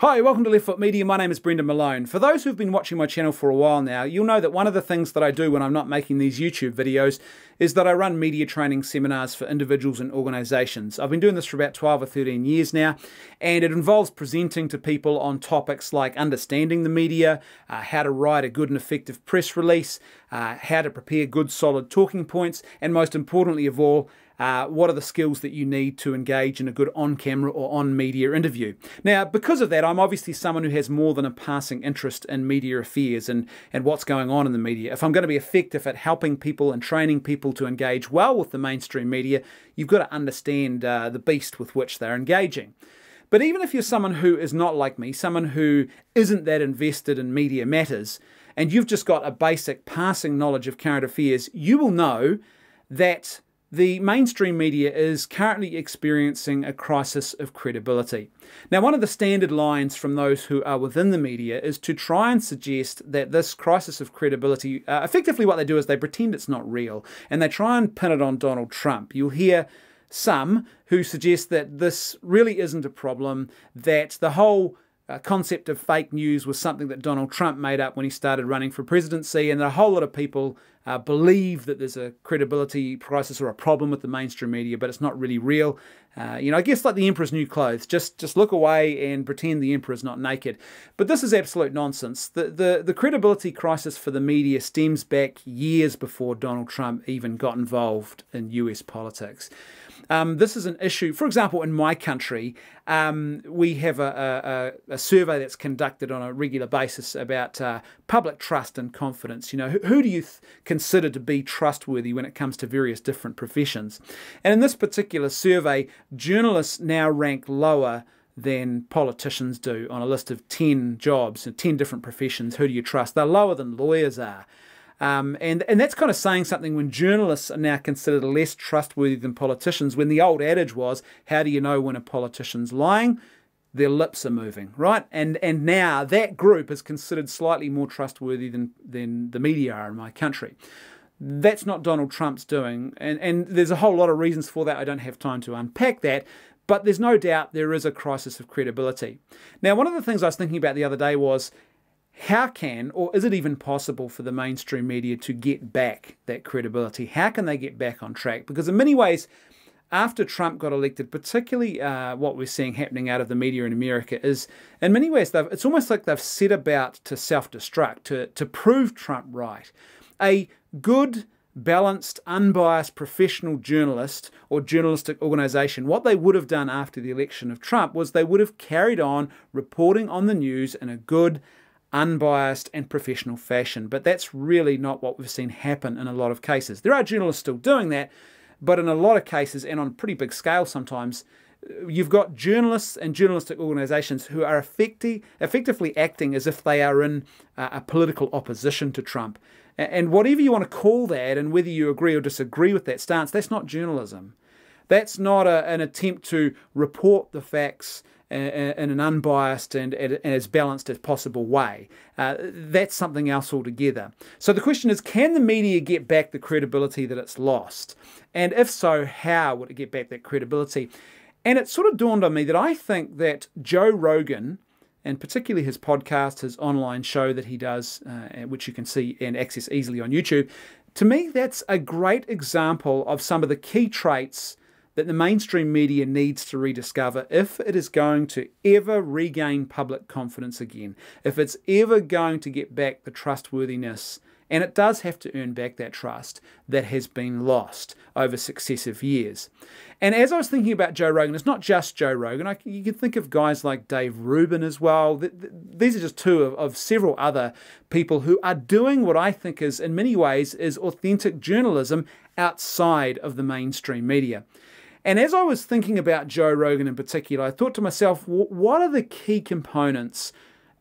Hi, welcome to Left Foot Media. My name is Brendan Malone. For those who've been watching my channel for a while now, you'll know that one of the things that I do when I'm not making these YouTube videos is that I run media training seminars for individuals and organisations. I've been doing this for about 12 or 13 years now, and it involves presenting to people on topics like understanding the media, how to write a good and effective press release, how to prepare good solid talking points, and most importantly of all, what are the skills that you need to engage in a good on-camera or on-media interview. Now, because of that, I'm obviously someone who has more than a passing interest in media affairs and what's going on in the media. If I'm going to be effective at helping people and training people to engage well with the mainstream media, you've got to understand the beast with which they're engaging. But even if you're someone who is not like me, someone who isn't that invested in media matters, and you've just got a basic passing knowledge of current affairs, you will know that the mainstream media is currently experiencing a crisis of credibility. Now, one of the standard lines from those who are within the media is to try and suggest that this crisis of credibility, effectively what they do is they pretend it's not real, and they try and pin it on Donald Trump. You'll hear some who suggest that this really isn't a problem, that the whole concept of fake news was something that Donald Trump made up when he started running for presidency, and a whole lot of people believe that there's a credibility crisis or a problem with the mainstream media, but it's not really real. I guess like the emperor's new clothes, just look away and pretend the emperor's not naked. But this is absolute nonsense. The credibility crisis for the media stems back years before Donald Trump even got involved in US politics. This is an issue, for example, in my country, we have a survey that's conducted on a regular basis about public trust and confidence. Who do you consider to be trustworthy when it comes to various different professions? And in this particular survey, journalists now rank lower than politicians do on a list of 10 jobs and 10 different professions. Who do you trust? They're lower than lawyers are. And that's kind of saying something when journalists are now considered less trustworthy than politicians, when the old adage was, how do you know when a politician's lying? Their lips are moving, right? And now that group is considered slightly more trustworthy than the media are in my country. That's not Donald Trump's doing, and there's a whole lot of reasons for that. I don't have time to unpack that, but there's no doubt there is a crisis of credibility. Now, one of the things I was thinking about the other day was, how can, or is it even possible for the mainstream media to get back that credibility? How can they get back on track? Because in many ways, after Trump got elected, particularly what we're seeing happening out of the media in America is, in many ways, it's almost like they've set about to self-destruct, to prove Trump right. A good, balanced, unbiased professional journalist or journalistic organisation, what they would have done after the election of Trump was they would have carried on reporting on the news in a good, unbiased and professional fashion. But that's really not what we've seen happen in a lot of cases. There are journalists still doing that, but in a lot of cases, and on a pretty big scale sometimes, you've got journalists and journalistic organisations who are effectively acting as if they are in a political opposition to Trump. And whatever you want to call that, and whether you agree or disagree with that stance, that's not journalism. That's not an attempt to report the facts in an unbiased and as balanced as possible way. That's something else altogether. So the question is, can the media get back the credibility that it's lost? And if so, how would it get back that credibility? And it sort of dawned on me that I think that Joe Rogan, and particularly his podcast, his online show that he does, which you can see and access easily on YouTube, to me that's a great example of some of the key traits that the mainstream media needs to rediscover if it is going to ever regain public confidence again, if it's ever going to get back the trustworthiness, and it does have to earn back that trust that has been lost over successive years. And as I was thinking about Joe Rogan, it's not just Joe Rogan. You can think of guys like Dave Rubin as well. These are just two of several other people who are doing what I think is, in many ways, is authentic journalism outside of the mainstream media. And as I was thinking about Joe Rogan in particular, I thought to myself, what are the key components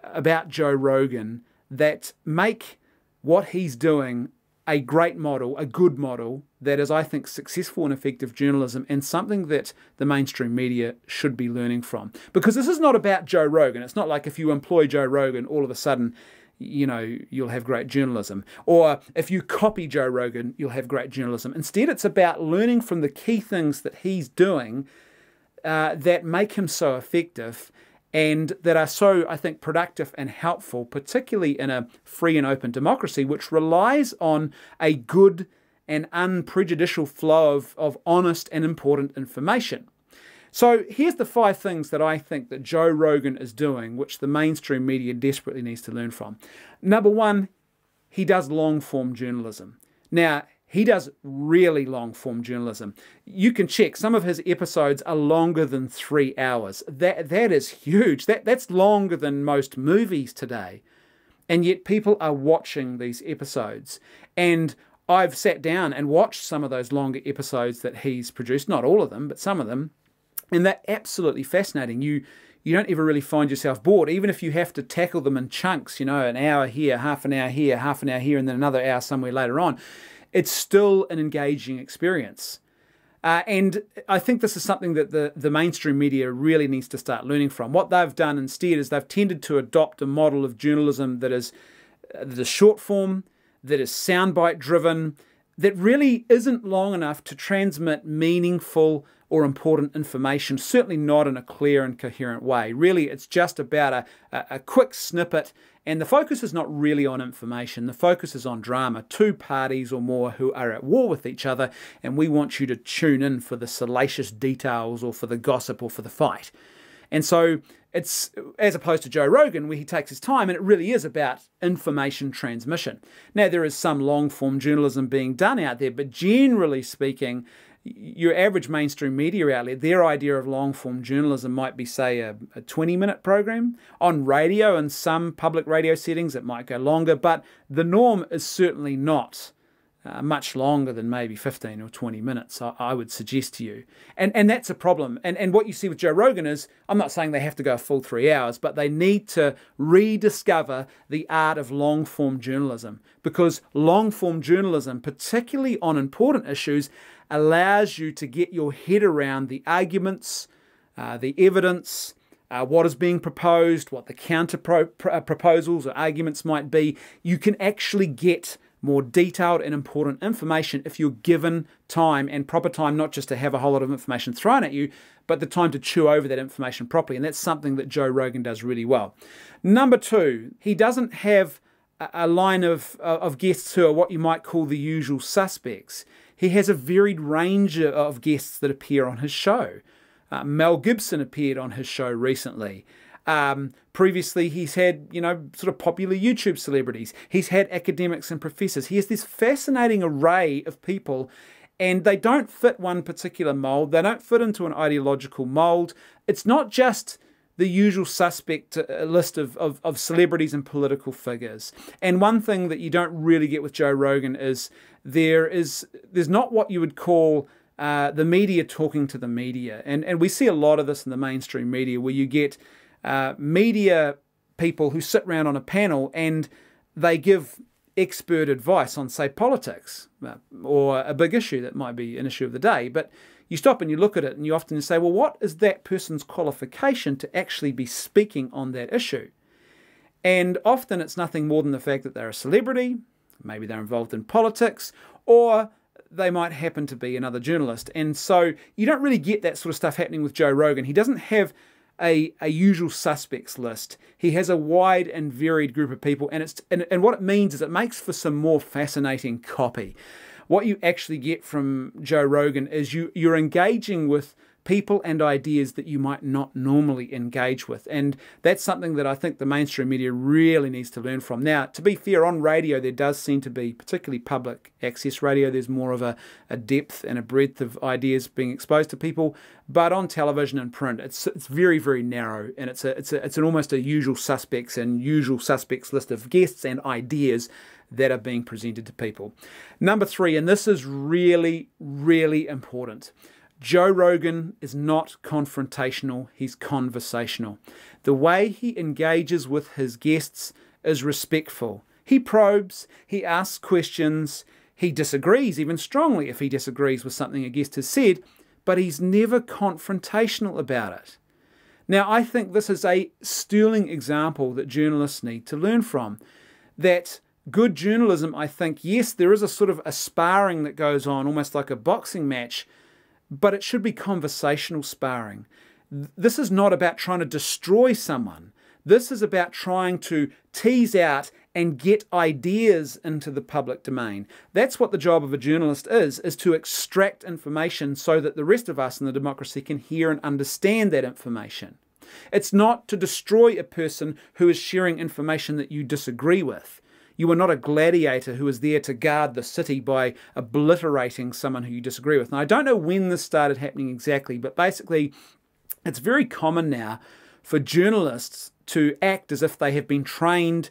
about Joe Rogan that make what he's doing a great model, a good model, that is, I think, successful and effective journalism, and something that the mainstream media should be learning from? Because this is not about Joe Rogan. It's not like if you employ Joe Rogan, all of a sudden, you'll have great journalism. Or if you copy Joe Rogan, you'll have great journalism. Instead, it's about learning from the key things that he's doing that make him so effective, and that are so, I think, productive and helpful, particularly in a free and open democracy, which relies on a good and unprejudicial flow of honest and important information. So here's the 5 things that I think that Joe Rogan is doing, which the mainstream media desperately needs to learn from. Number 1, he does long-form journalism. Now, he does really long-form journalism. You can check. Some of his episodes are longer than 3 hours. That is huge. That's longer than most movies today. And yet people are watching these episodes. And I've sat down and watched some of those longer episodes that he's produced. Not all of them, but some of them. And they're absolutely fascinating. You don't ever really find yourself bored, even if you have to tackle them in chunks, an hour here, half an hour here, half an hour here, and then another hour somewhere later on. It's still an engaging experience. And I think this is something that the mainstream media really needs to start learning from. What they've done instead is they've tended to adopt a model of journalism that is short form, that is soundbite driven, that really isn't long enough to transmit meaningful or important information, certainly not in a clear and coherent way. Really, it's just about a quick snippet, and the focus is not really on information. The focus is on drama. 2 parties or more who are at war with each other, and we want you to tune in for the salacious details or for the gossip or for the fight. And so it's, as opposed to Joe Rogan, where he takes his time, and it really is about information transmission. Now, there is some long-form journalism being done out there, but generally speaking, your average mainstream media outlet, their idea of long-form journalism might be, say, a 20-minute program. On radio, in some public radio settings, it might go longer, but the norm is certainly not much longer than maybe 15 or 20 minutes, I would suggest to you. And that's a problem. And what you see with Joe Rogan is, I'm not saying they have to go a full 3 hours, but they need to rediscover the art of long-form journalism, because long-form journalism, particularly on important issues, allows you to get your head around the arguments, the evidence, what is being proposed, what the counter proposals or arguments might be. You can actually get more detailed and important information if you're given time, and proper time, not just to have a whole lot of information thrown at you, but the time to chew over that information properly. And that's something that Joe Rogan does really well. Number 2, he doesn't have a line of guests who are what you might call the usual suspects. He has a varied range of guests that appear on his show. Mel Gibson appeared on his show recently. Previously, he's had, sort of popular YouTube celebrities. He's had academics and professors. He has this fascinating array of people, and they don't fit one particular mold. They don't fit into an ideological mold. It's not just the usual suspect list of celebrities and political figures. And one thing that you don't really get with Joe Rogan is there's not what you would call the media talking to the media. And we see a lot of this in the mainstream media, where you get media people who sit around on a panel and they give expert advice on, say, politics or a big issue that might be an issue of the day. But you stop and you look at it and you often say, well, what is that person's qualification to actually be speaking on that issue? And often it's nothing more than the fact that they're a celebrity, maybe they're involved in politics, or they might happen to be another journalist. And so you don't really get that sort of stuff happening with Joe Rogan. He doesn't have a usual suspects list. He has a wide and varied group of people, and what it means is it makes for some more fascinating copy. What you actually get from Joe Rogan is you're engaging with people and ideas that you might not normally engage with. And that's something that I think the mainstream media really needs to learn from. Now, to be fair, on radio, there does seem to be, particularly public access radio, there's more of a depth and a breadth of ideas being exposed to people. But on television and print, it's very, very narrow. And it's an almost a usual suspects list of guests and ideas that are being presented to people. Number 3, and this is really, really important. Joe Rogan is not confrontational, he's conversational. The way he engages with his guests is respectful. He probes, he asks questions, he disagrees, even strongly if he disagrees with something a guest has said, but he's never confrontational about it. Now, I think this is a sterling example that journalists need to learn from. That good journalism, I think, yes, there is a sort of a sparring that goes on, almost like a boxing match, but it should be conversational sparring. This is not about trying to destroy someone. This is about trying to tease out and get ideas into the public domain. That's what the job of a journalist is to extract information so that the rest of us in the democracy can hear and understand that information. It's not to destroy a person who is sharing information that you disagree with. You are not a gladiator who is there to guard the city by obliterating someone who you disagree with. And I don't know when this started happening exactly, but basically it's very common now for journalists to act as if they have been trained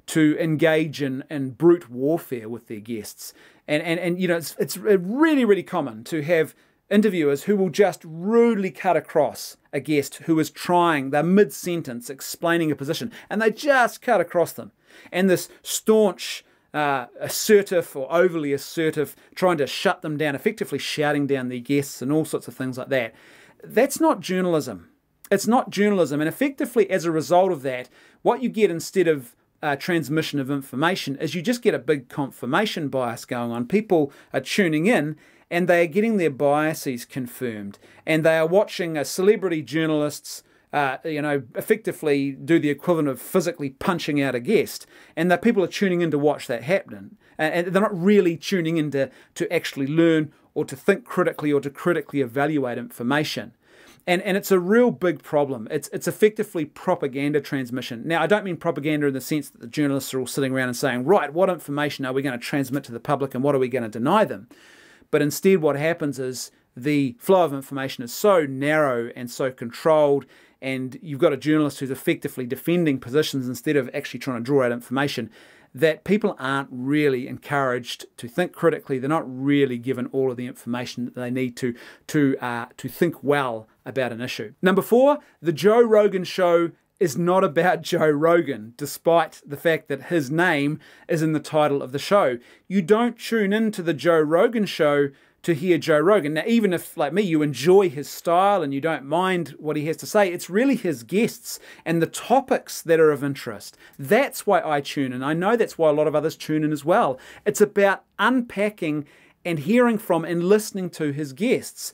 to engage in brute warfare with their guests. And you know, it's really, really common to have interviewers who will just rudely cut across a guest who is trying, they're mid-sentence explaining a position, and they just cut across them. And this staunch, assertive or overly assertive, trying to shut them down, effectively shouting down their guests and all sorts of things like that. That's not journalism. It's not journalism. And effectively, as a result of that, what you get instead of transmission of information is you just get a big confirmation bias going on. People are tuning in and they are getting their biases confirmed. And they are watching celebrity journalists effectively do the equivalent of physically punching out a guest. And that people are tuning in to watch that happen. And they're not really tuning in to actually learn or to think critically or to critically evaluate information. And it's a real big problem. It's effectively propaganda transmission. Now, I don't mean propaganda in the sense that the journalists are all sitting around and saying, right, what information are we going to transmit to the public and what are we going to deny them? But instead what happens is the flow of information is so narrow and so controlled, and you've got a journalist who's effectively defending positions instead of actually trying to draw out information, that people aren't really encouraged to think critically. They're not really given all of the information that they need to think well about an issue. Number 4, the Joe Rogan show is not about Joe Rogan, despite the fact that his name is in the title of the show. You don't tune into the Joe Rogan show to hear Joe Rogan. Now, even if, like me, you enjoy his style and you don't mind what he has to say, it's really his guests and the topics that are of interest. That's why I tune in. I know that's why a lot of others tune in as well. It's about unpacking and hearing from and listening to his guests.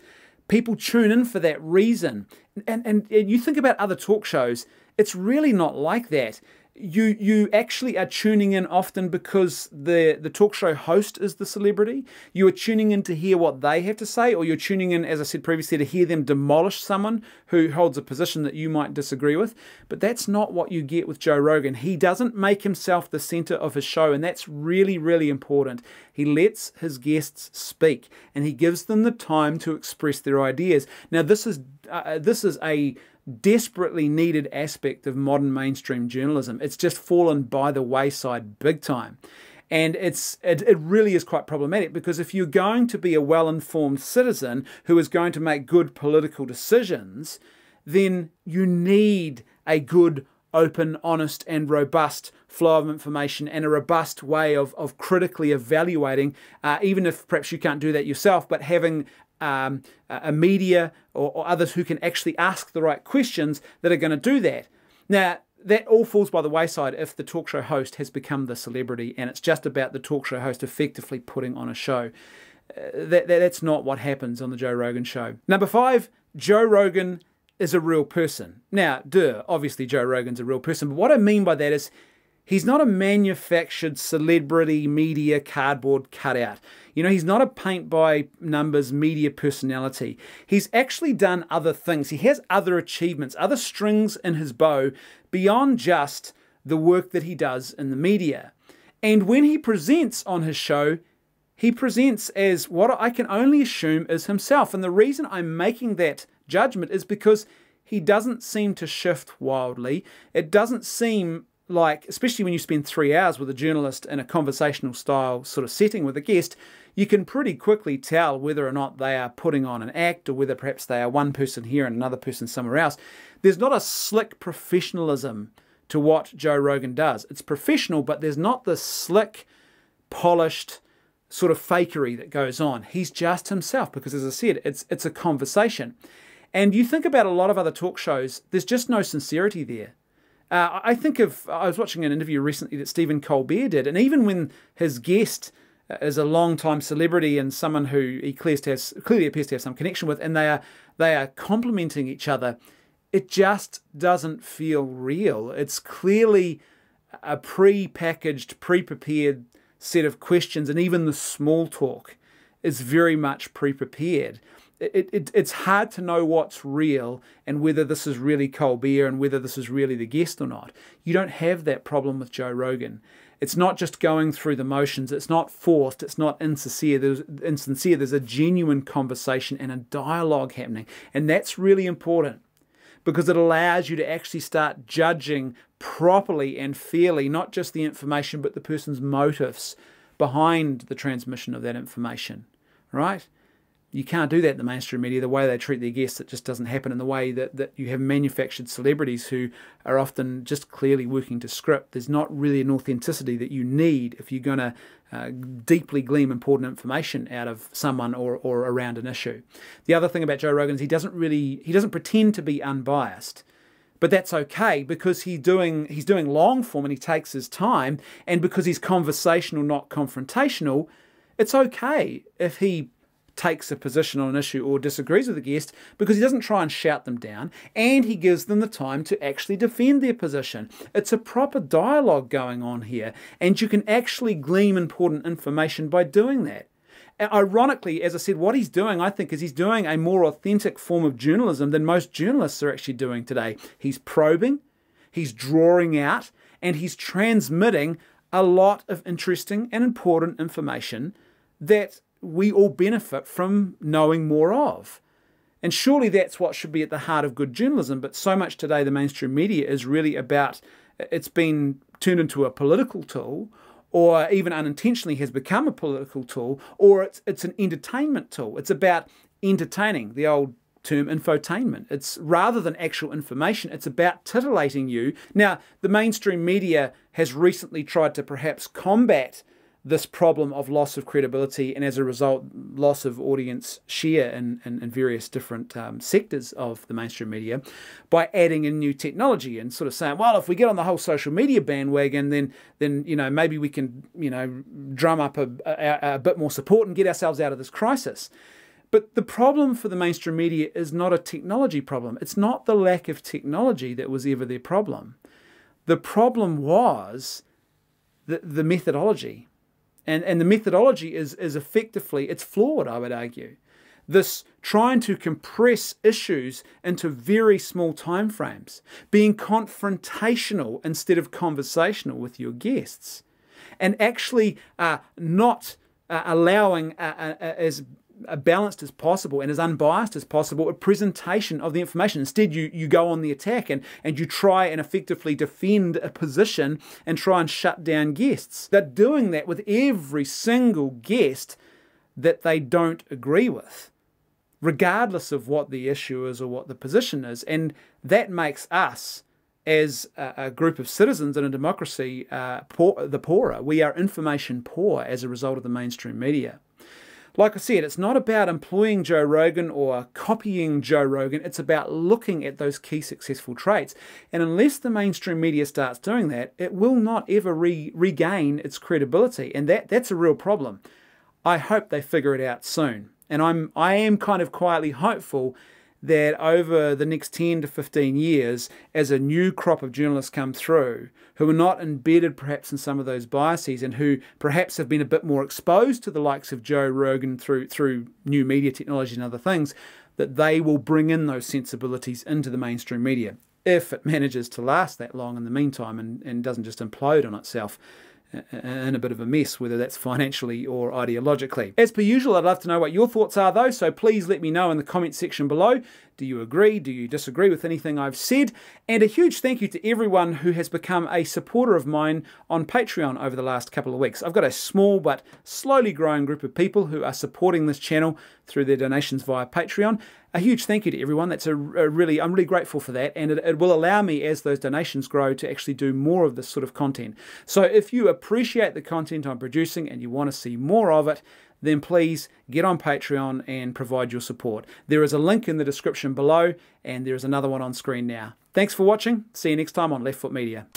People tune in for that reason. And you think about other talk shows, it's really not like that. You actually are tuning in often because the talk show host is the celebrity. You are tuning in to hear what they have to say, or you're tuning in, as I said previously, to hear them demolish someone who holds a position that you might disagree with. But that's not what you get with Joe Rogan. He doesn't make himself the center of his show, and that's really, really important. He lets his guests speak, and he gives them the time to express their ideas. Now, this is a desperately needed aspect of modern mainstream journalism. It's just fallen by the wayside big time. And it really is quite problematic, because if you're going to be a well-informed citizen who is going to make good political decisions, then you need a good, open, honest and robust flow of information and a robust way of critically evaluating, even if perhaps you can't do that yourself, but having a media or others who can actually ask the right questions that are going to do that. Now, that all falls by the wayside if the talk show host has become the celebrity and it's just about the talk show host effectively putting on a show. That's not what happens on the Joe Rogan show. Number 5, Joe Rogan is a real person. Now, obviously Joe Rogan's a real person, but what I mean by that is he's not a manufactured celebrity media cardboard cutout. You know, he's not a paint-by-numbers media personality. He's actually done other things. He has other achievements, other strings in his bow beyond just the work that he does in the media. And when he presents on his show, he presents as what I can only assume is himself. And the reason I'm making that judgment is because he doesn't seem to shift wildly. It doesn't seem like, especially when you spend 3 hours with a journalist in a conversational style sort of setting with a guest, you can pretty quickly tell whether or not they are putting on an act or whether perhaps they are one person here and another person somewhere else. There's not a slick professionalism to what Joe Rogan does. It's professional, but there's not the slick, polished sort of fakery that goes on. He's just himself because, as I said, it's a conversation. And you think about a lot of other talk shows, there's just no sincerity there. I was watching an interview recently that Stephen Colbert did, and even when his guest is a long-time celebrity and someone who he clearly appears to have some connection with, and they are complimenting each other, it just doesn't feel real. It's clearly a pre-packaged, pre-prepared set of questions, and even the small talk is very much pre-prepared. It's hard to know what's real and whether this is really Colbert and whether this is really the guest or not. You don't have that problem with Joe Rogan. It's not just going through the motions. It's not forced. It's not insincere. There's a genuine conversation and a dialogue happening. And that's really important because it allows you to actually start judging properly and fairly, not just the information, but the person's motives behind the transmission of that information, right? You can't do that in the mainstream media. The way they treat their guests, it just doesn't happen. In the way that you have manufactured celebrities who are often just clearly working to script. There's not really an authenticity that you need if you're going to deeply glean important information out of someone or around an issue. The other thing about Joe Rogan is he doesn't pretend to be unbiased. But that's okay because he's doing long form and he takes his time, and because he's conversational, not confrontational, it's okay if he takes a position on an issue or disagrees with the guest, because he doesn't try and shout them down, and he gives them the time to actually defend their position. It's a proper dialogue going on here, and you can actually glean important information by doing that. Ironically, as I said, what he's doing, I think, is he's doing a more authentic form of journalism than most journalists are actually doing today. He's probing, he's drawing out, and he's transmitting a lot of interesting and important information that we all benefit from knowing more of. And surely that's what should be at the heart of good journalism, but so much today the mainstream media is really about, it's been turned into a political tool, or even unintentionally has become a political tool, or it's an entertainment tool. It's about entertaining, the old term infotainment. It's rather than actual information, it's about titillating you. Now, the mainstream media has recently tried to perhaps combat this problem of loss of credibility and as a result loss of audience share in various different sectors of the mainstream media by adding in new technology and sort of saying, well, if we get on the whole social media bandwagon, then you know, maybe we can, you know, drum up a bit more support and get ourselves out of this crisis. But the problem for the mainstream media is not a technology problem. It's not the lack of technology that was ever their problem. The problem was the methodology. And the methodology is effectively, it's flawed, I would argue. This trying to compress issues into very small timeframes, being confrontational instead of conversational with your guests, and actually not allowing as balanced as possible and as unbiased as possible a presentation of the information. Instead, you go on the attack and you try and effectively defend a position and try and shut down guests. They're doing that with every single guest that they don't agree with, regardless of what the issue is or what the position is. And that makes us, as a group of citizens in a democracy, the poorer. We are information poor as a result of the mainstream media. Like I said, it's not about employing Joe Rogan or copying Joe Rogan. It's about looking at those key successful traits. And unless the mainstream media starts doing that, it will not ever regain its credibility. And that's a real problem. I hope they figure it out soon. And I am kind of quietly hopeful that over the next 10 to 15 years, as a new crop of journalists come through, who are not embedded perhaps in some of those biases and who perhaps have been a bit more exposed to the likes of Joe Rogan through new media technology and other things, that they will bring in those sensibilities into the mainstream media, if it manages to last that long in the meantime and doesn't just implode on itself in a bit of a mess, whether that's financially or ideologically. As per usual, I'd love to know what your thoughts are though, so please let me know in the comment section below. Do you agree? Do you disagree with anything I've said? And a huge thank you to everyone who has become a supporter of mine on Patreon over the last couple of weeks. I've got a small but slowly growing group of people who are supporting this channel through their donations via Patreon. A huge thank you to everyone. That's I'm really grateful for that, and it will allow me, as those donations grow, to actually do more of this sort of content. So if you appreciate the content I'm producing and you want to see more of it, then please get on Patreon and provide your support. There is a link in the description below, and there is another one on screen now. Thanks for watching. See you next time on Left Foot Media.